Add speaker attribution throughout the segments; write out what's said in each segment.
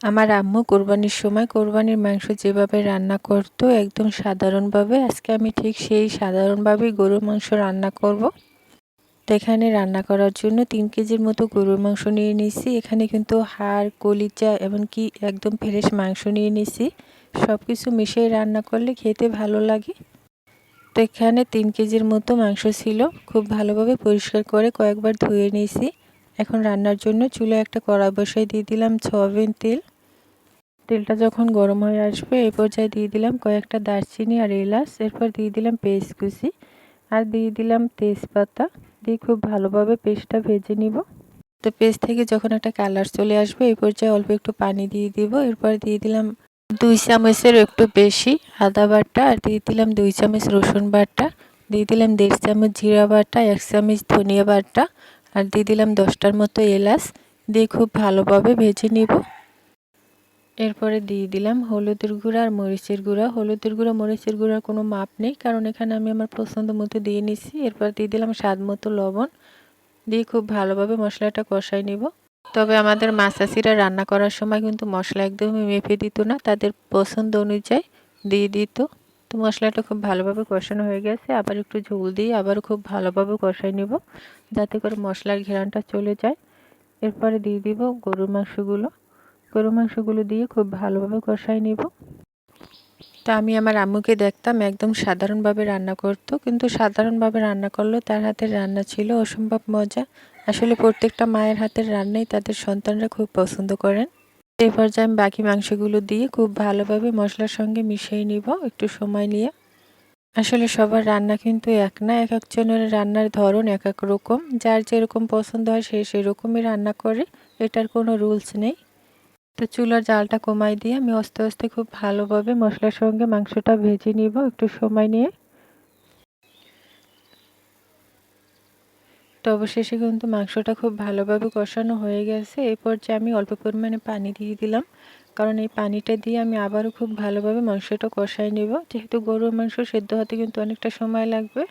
Speaker 1: আমার আম্মু কোরবানির সময় কোরবানির মাংস যেভাবে রান্না করতো একদম সাধারণভাবে, আজকে আমি ঠিক সেই সাধারণভাবেই গরুর মাংস রান্না করব। তো এখানে রান্না করার জন্য 3 কেজির মতো গরুর মাংস নিয়ে নিয়েছি। এখানে কিন্তু হাড়, কলিজা এমনকি একদম ফ্রেশ মাংস নিয়ে নিয়েছি। সব কিছু মিশিয়ে রান্না করলে খেতে ভালো লাগে। তো এখানে 3 কেজির মতো মাংস ছিল, খুব ভালোভাবে পরিষ্কার করে কয়েকবার ধুয়ে নিয়েছি। এখন রান্নার জন্য চুলায় একটা কড়াই বসাই দিয়ে দিলাম সয়াবিন তেল। তেলটা যখন গরম হয়ে আসবে এই পর্যায়ে দিয়ে দিলাম কয়েকটা দারচিনি আর এলাচ, এরপর দিয়ে দিলাম পেঁয়াজ কুচি আর দিয়ে দিলাম তেজপাতা, দিয়ে খুব ভালোভাবে পেস্টটা ভেজে নিব। তো পেস্ট থেকে যখন একটা কালার চলে আসবে এই পর্যায়ে অল্প একটু পানি দিয়ে দিব। এরপর দিয়ে দিলাম 2 চামচের একটু বেশি আদা বাটা, আর দিয়ে দিলাম 2 চামচ রসুন বাটা, দিয়ে দিলাম 1.5 চামচ জিরা বাটা, 1 চামচ ধনিয়া বাটা, আর দিয়ে দিলাম 10টার মতো এলাচ, দিয়ে খুব ভালোভাবে ভেজে নিব। এরপরে দিয়ে দিলাম হলুদের গুঁড়া আর মরিচের গুঁড়া। হলুদের গুঁড়া মরিচের গুঁড়ার কোনো মাপ নেই, কারণ এখানে আমি আমার পছন্দ মতো দিয়ে নিছি। এরপর দিয়ে দিলাম স্বাদ মতো লবণ, দিয়ে খুব ভালোভাবে মশলাটা কষাই নিব। তবে আমাদের মাছাছিরা রান্না করার সময় কিন্তু মশলা একদমই মেপে দিত না, তাদের পছন্দ অনুযায়ী দিয়ে দিত। তো মশলাটা খুব ভালোভাবে কষানো হয়ে গেছে, আবার একটু ঝোল দিয়ে আবার খুব ভালোভাবে কষাই নেব যাতে করে মশলার ঘ্রাণটা চলে যায়। এরপরে দিয়ে দিব গরুর মাংসগুলো দিয়ে খুব ভালোভাবে কষাই নিব। তা আমি আমার আম্মুকে দেখতাম একদম সাধারণভাবে রান্না করতো, কিন্তু সাধারণভাবে রান্না করলেও তার হাতের রান্না ছিল অসম্ভব মজা। আসলে প্রত্যেকটা মায়ের হাতের রান্নাই তাদের সন্তানরা খুব পছন্দ করেন। এই পর্যায়ে আমি বাকি মাংসগুলো দিয়ে খুব ভালোভাবে মশলার সঙ্গে মিশিয়ে নিব একটু সময় নিয়ে। আসলে সবার রান্না কিন্তু এক না, এক একজনের রান্নার ধরন এক এক রকম, যার যেরকম পছন্দ হয় সে সেরকমই রান্না করে, এটার কোনো রুলস নেই। তো চুলার জালটা কমাই দিয়ে আমি আস্তে আস্তে খুব ভালোভাবে মশলার সঙ্গে মাংসটা ভেজে নিব একটু সময় নিয়ে। তো অবশেষে কিন্তু মাংসটা খুব ভালোভাবে কষানো হয়ে গেছে। এই পর্যায়ে আমি অল্প পরিমাণে পানি দিয়ে দিলাম, কারণ এই পানিটা দিয়ে আমি আবারও খুব ভালোভাবে মাংসটা কষাই নেব, যেহেতু গরুর মাংস সেদ্ধ হতে কিন্তু অনেকটা সময় লাগবে।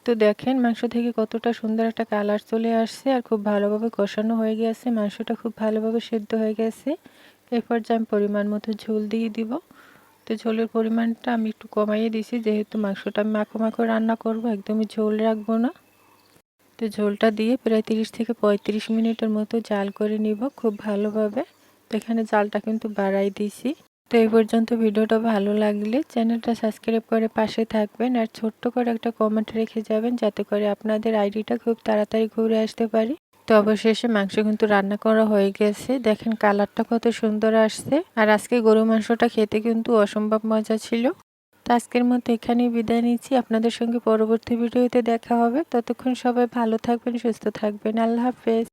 Speaker 1: তো দেখেন মাংস থেকে কতটা সুন্দর একটা কালার চলে আসছে আর খুব ভালোভাবে কষানো হয়ে গেছে, মাংসটা খুব ভালোভাবে সেদ্ধ হয়ে গেছে। এই পর্যায়ে আমি পরিমাণ মতো ঝোল দিয়ে দিব। তো ঝোলের পরিমাণটা আমি একটু কমাইয়ে দিছি, যেহেতু মাংসটা আমি মাখো মাখো রান্না করব, একদমই ঝোল রাখবো না। তো ঝোলটা দিয়ে প্রায় 30 থেকে 35 মিনিটের মতো জাল করে নিব খুব ভালোভাবে। তো এখানে জালটা কিন্তু বাড়াই দিছি। তো এই পর্যন্ত ভিডিওটা ভালো লাগলে চ্যানেলটা সাবস্ক্রাইব করে পাশে থাকবেন, আর ছোট্ট করে একটা কমেন্ট রেখে যাবেন যাতে করে আপনাদের আইডিটা খুব তাড়াতাড়ি ঘুরে আসতে পারি। তো অবশেষে মাংস কিন্তু রান্না করা হয়ে গেছে, দেখেন কালারটা কত সুন্দর আসছে। আর আজকে গরু মাংসটা খেতে কিন্তু অসম্ভব মজা ছিল। তো আজকের মতো এখানেই বিদায় নিচ্ছি, আপনাদের সঙ্গে পরবর্তী ভিডিওতে দেখা হবে। ততক্ষণ সবাই ভালো থাকবেন, সুস্থ থাকবেন। আল্লাহ হাফেজ।